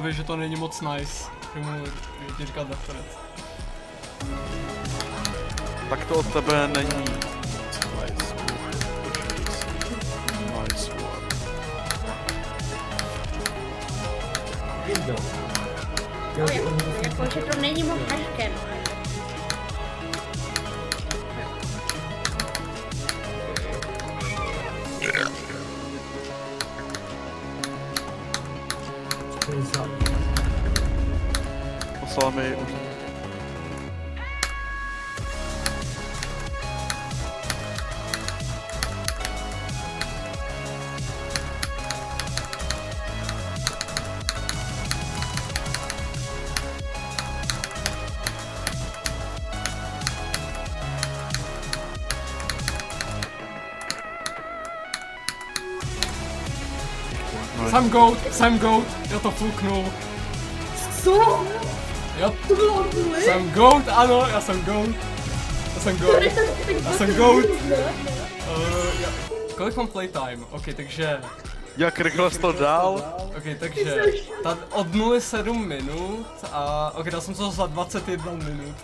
Davidovi, že to není moc nice, že mu ti říkat leftonet. Tak to od tebe není. Nice. Nice one. No, jako, že to není moc těžké, no. Poslal mi už. Jsem goat, já to fluknul. Co? Jo, To bylo odmluví? jsem goat, ano, já jsem goat. Já jsem goat. Kolik mám playtime? Ok, takže... Jak rychle jsi to dal? Ok, takže... Od 0 7 minut a... Ok, dal jsem to za 21 minut.